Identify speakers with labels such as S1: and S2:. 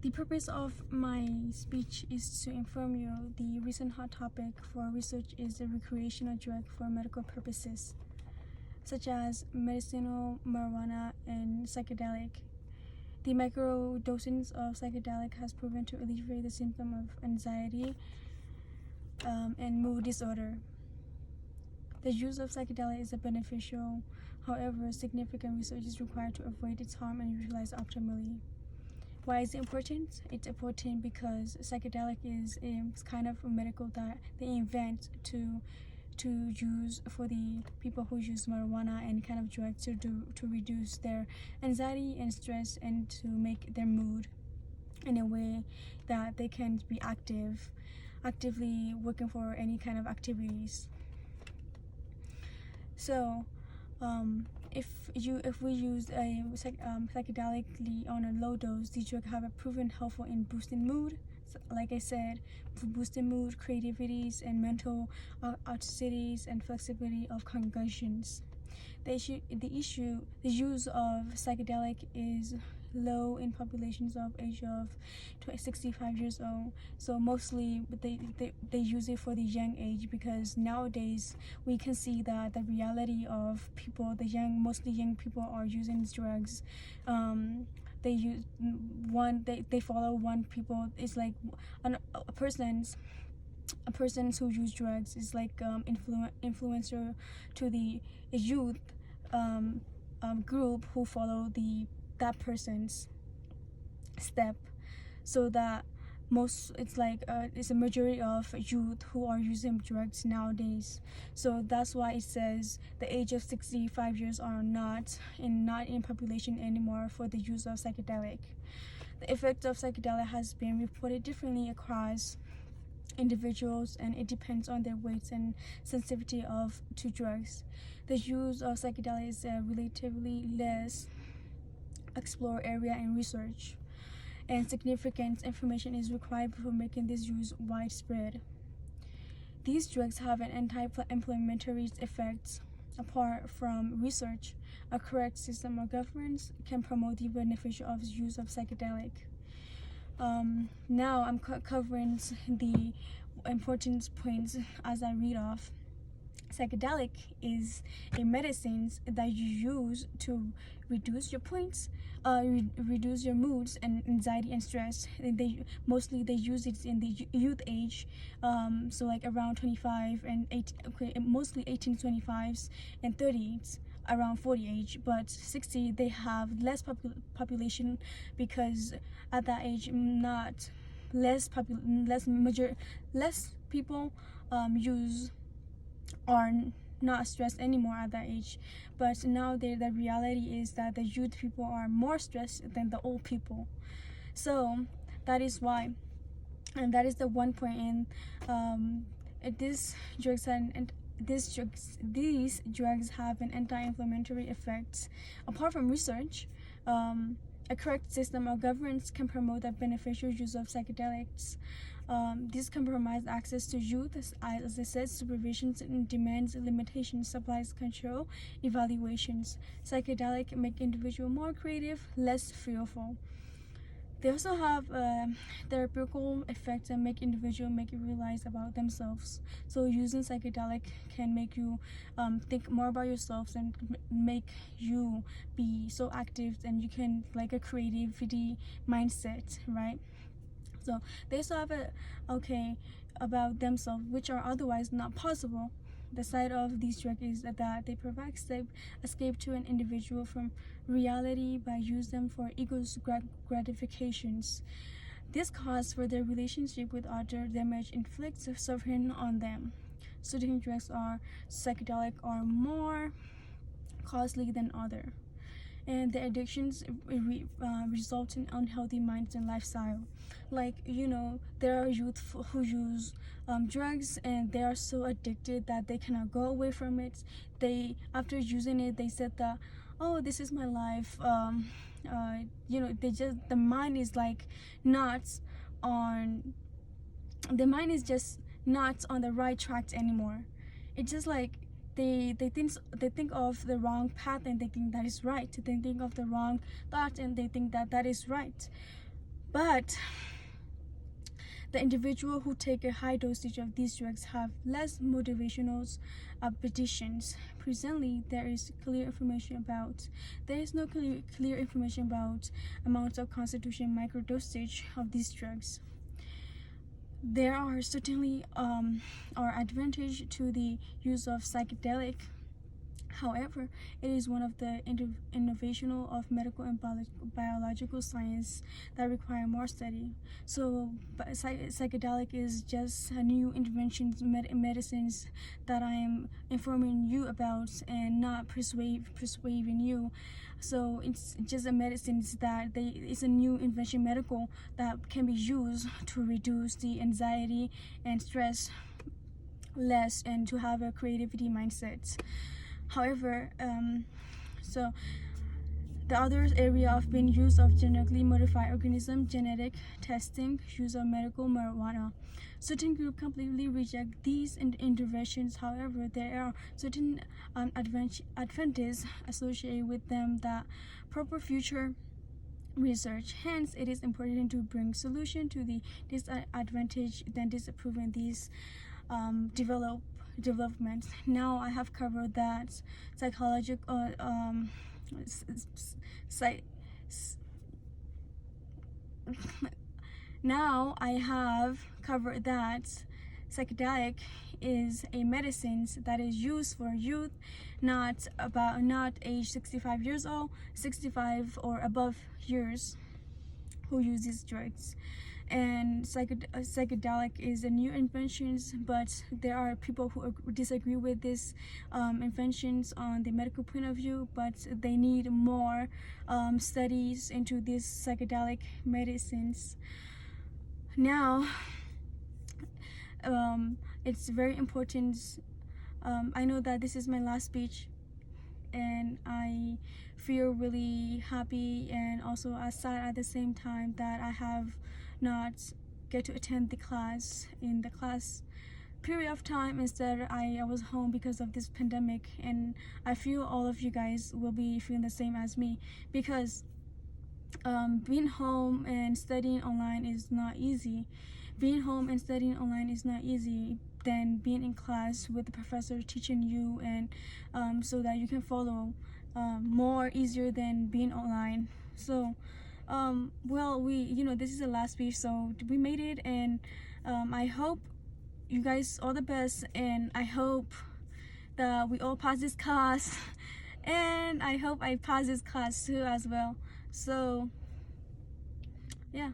S1: The purpose of my speech is to inform you the recent hot topic for research is the recreational drug for medical purposes, such as medicinal, marijuana, and psychedelic. The microdosing of psychedelic has proven to alleviate the symptom of anxiety and mood disorder. The use of psychedelic is beneficial, however, significant research is required to avoid its harm and utilize optimally. Why is it important? It's important because psychedelic is a kind of a medical that they invent to use for the people who use marijuana and kind of drugs to reduce their anxiety and stress and to make their mood in a way that they can be actively working for any kind of activities. So if we use a psychedelically on a low dose, the drug have a proven helpful in boosting mood. So, like I said, for boosting mood, creativities, and mental articities and flexibility of cognitions. The use of psychedelic is low in populations of age of 65 years old. So mostly they use it for the young age, because nowadays we can see that the reality of people, mostly young people are using drugs. They follow one people. It's like a person who use drugs is like influencer to the youth group who follow that person's step, so that it's a majority of youth who are using drugs nowadays. So that's why it says the age of 65 years are not in population anymore for the use of psychedelic. The effect of psychedelic has been reported differently across individuals, and it depends on their weights and sensitivity to drugs. The use of psychedelic is a relatively less explored area in research, and significant information is required before making this use widespread. These drugs have an anti-inflammatory effect. Apart from research, a correct system of governance can promote the beneficial of use of psychedelic. Now I'm covering the important points as I read off. Psychedelic is a medicine that you use to reduce your points, reduce your moods and anxiety and stress. They use it in the youth age, so like around 25 and 18, mostly 18 to 25s and 30s, around 40 age, but 60 they have less population, because at that age less people are not stressed anymore at that age. But now the reality is that the youth people are more stressed than the old people. So that is why, and that is the one point in these drugs have an anti-inflammatory effect. Apart from research, a correct system of governance can promote the beneficial use of psychedelics. This compromise access to youth, as I said, supervision demands limitations, supplies control, evaluations. Psychedelic make individual more creative, less fearful. They also have therapeutical effects and make individual realize about themselves. So using psychedelic can make you think more about yourselves and make you be so active, and you can like a creativity mindset, right? So they also have about themselves, which are otherwise not possible. The side of these drugs is that they provide escape to an individual from reality by using them for ego's gratifications. This cause for their relationship with other damage inflicts suffering on them. Certain drugs are psychedelic are more costly than other, and the addictions result in unhealthy minds and lifestyle. Like, there are youth who use drugs, and they are so addicted that they cannot go away from it. After using it, they said that, oh, this is my life. The mind is like the mind is just not on the right track anymore. It's just like they think of the wrong path and they think that is right. They think of the wrong thought and they think that is right. But the individual who take a high dosage of these drugs have less motivational petitions. Presently, there is no clear information about amounts of constitution microdosage of these drugs. There are certainly are advantage to the use of psychedelic. However, it is one of the innovation of medical and biological science that require more study. So psychedelic is just a new inventions, medicines that I am informing you about and not persuading you. So it's just a medicines that it's a new invention medical that can be used to reduce the anxiety and stress less and to have a creativity mindset. However, so the other area of being use of genetically modified organism, genetic testing, use of medical marijuana. Certain groups completely reject these interventions. However, there are certain advantages associated with them that proper future research. Hence, it is important to bring solution to the disadvantage than disapproving these developments. Now I have covered that psychological now I have covered that psychedelic is a medicine that is used for youth, not age 65 years old, 65 or above years who use these drugs. And psychedelic is a new invention, but there are people who disagree with these inventions on the medical point of view, but they need more studies into these psychedelic medicines. Now, it's very important. I know that this is my last speech, and I feel really happy and also sad at the same time that I have not get to attend the class in the class period of time. Instead, I was home because of this pandemic, and I feel all of you guys will be feeling the same as me, because being home and studying online is not easy. Being home and studying online is not easy than being in class with the professor teaching you, and so that you can follow more easier than being online. So well, this is the last speech, so we made it, and I hope you guys all the best, and I hope that we all pass this class and I hope I pass this class too as well. So yeah.